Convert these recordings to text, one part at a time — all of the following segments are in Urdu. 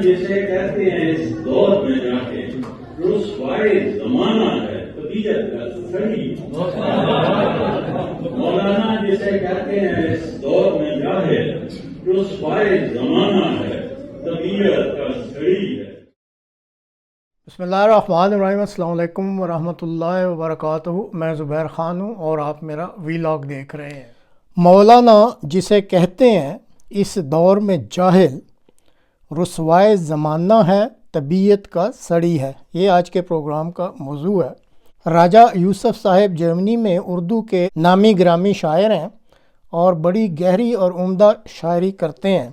جسے کہتے ہیں اس دور میں جا کے رسوائے زمانہ ہے طبیعت کا سڑی. مولانا جسے کہتے ہیں اس دور میں جاہل رسوائے زمانہ ہے طبیعت کا سڑی ہے. بسم اللہ الرحمن الرحیم. السلام علیکم ورحمۃ اللہ وبرکاتہ. میں زبیر خان ہوں اور آپ میرا ویلاگ دیکھ رہے ہیں. مولانا جسے کہتے ہیں اس دور میں جاہل رسوائے زمانہ ہے طبیعت کا سڑی ہے، یہ آج کے پروگرام کا موضوع ہے. راجہ یوسف صاحب جرمنی میں اردو کے نامی گرامی شاعر ہیں اور بڑی گہری اور عمدہ شاعری کرتے ہیں.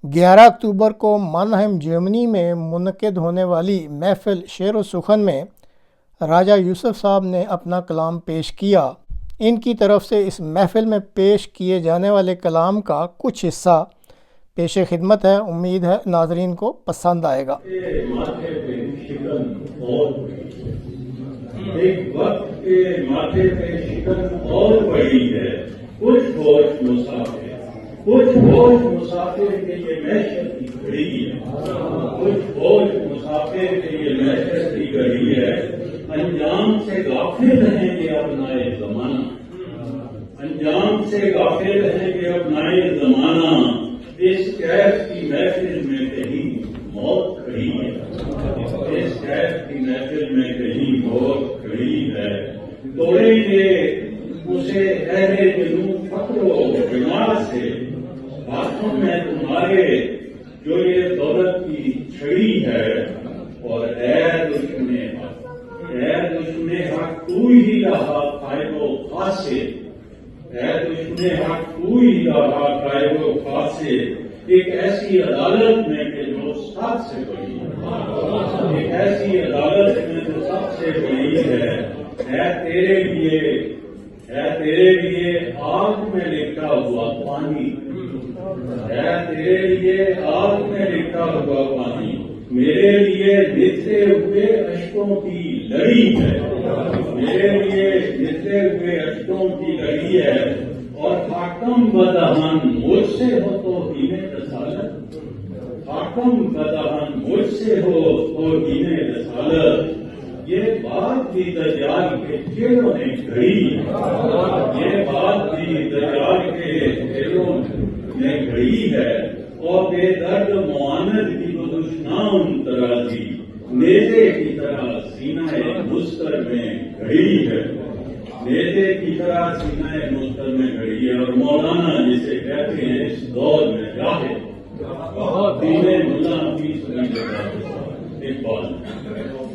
11 اکتوبر کو مانہائم جرمنی میں منعقد ہونے والی محفل شعر و سخن میں راجہ یوسف صاحب نے اپنا کلام پیش کیا. ان کی طرف سے اس محفل میں پیش کیے جانے والے کلام کا کچھ حصہ پیش خدمت ہے. امید ہے ناظرین کو پسند آئے گا. ایک وقت کے ماتھے پہ شکن اور بڑی ہے، کچھ ہوش مسافر، کچھ ہوش مسافر کے یہ معیشت کی گھڑی ہے، کچھ ہوش مسافر کے یہ معیشت کی گھڑی ہے. انجام سے غافل رہیں گے اپنائے زمانہ، انجام سے غافل رہیں گے اپنائے زمانہ. اس کیف کی محفل میں کہیں موت کھڑی ہے، اس کیف کی محفل میں کہیں موت کھڑی ہے. توڑیں گے اسے اہل جنون فقر و بیمار سے، ہاتھوں میں تمہارے جو یہ دولت کی چھڑی ہے. اور اے دشمن حق، اے دشمن حق تو ہی رہا قائد و فاسد، اے دشمن حق تو ہی رہا قائد و فاسد. ایک ایسی عدالت میں کہ جو سب سے بڑی ہے، ایک ایسی عدالت میں جو سب سے بڑی ہے. اے تیرے لیے، اے تیرے لیے آگ میں لکھا ہوا پانی، اے تیرے لیے آگ میں لکھا ہوا پانی، میرے لیے نچلے ہوئے اشکوں کی لڑی ہے، میرے لیے نچلے ہوئے اشکوں کی لڑی ہے. اور حاکم بدہن مجھ سے ہو تو ہی رسالت، حاکم بدہن مجھ سے ہو تو ہی رسالت. یہ بات بھی دجال کے چہروں نے گھڑی، یہ بات بھی دجال کے چہروں نے گھڑی ہے. اور بے درد معاند کی بدشنام ترازی نیزے کی طرح سینہ مستر میں گھڑی ہے، نیزے کی طرح سینہ مستر میں گھڑی ہے. اور مولانا جسے کہتے ہیں اس دور میں جاہل دین ملا فیس نہیں لگا اقبال.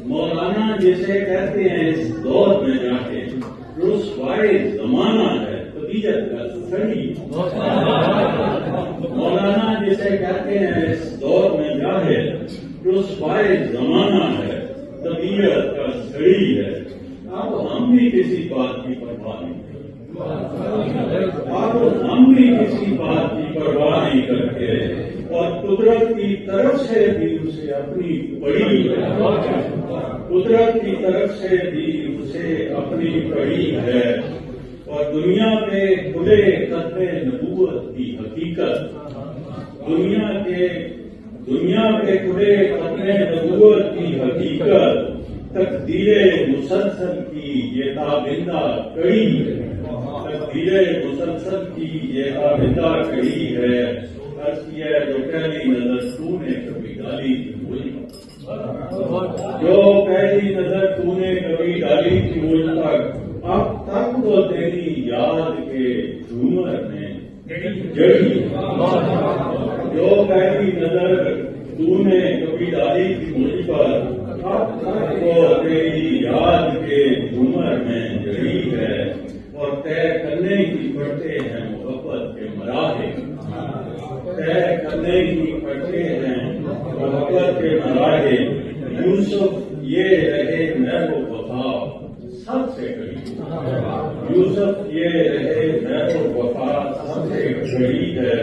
مولانا جسے کہتے ہیں اس دور میں جاہل رسوائے زمانہ ہے طبیعت کا سڑی. مولانا جسے کہتے ہیں اس دور میں جاہل رسوائے زمانہ ہے طبیعت کا سڑی ہے. اب ہم بھی کسی بات کی پرواہ نہیں کرتے، اب ہم بھی کسی بات کی پرواہ نہیں کرتے. اور قدرت کی طرف سے بھی اسے اپنی پڑی ہے، قدرت کی طرف سے بھی اسے اپنی پڑی ہے. اور دنیا پہ کھلے ختم نبوت کی حقیقت، دنیا پہ کھلے ختم نبوت کی حقیقت تقدیر مسلسل کی یہ تابندہ کڑی ہے، تقدیر مسلسل کی یہ تابندہ کڑی ہے. عرض کیا ہے جو پہلی نظر تو نے کبھی ڈالی تھی مجھ پر، جو پہلی نظر تو نے کبھی ڈالی تھی مجھ پر، اب تک تو تیری یاد کے جھومر میں جڑی. جو پہلی نظر تو نے کبھی ڈالی تھی مجھ پر، اب تک تو تیری یاد کے جھومر میں جڑی ہے. اور طے کرنے کی پڑتے ہیں محبت کے مراحل، طے کرنے کی پڑتے ہیں محبت کے مراحل. یوسف یہ رہے محو وفا سب سے قریب، یوسف یہ رہے محو وفا سب سے قریب ہے.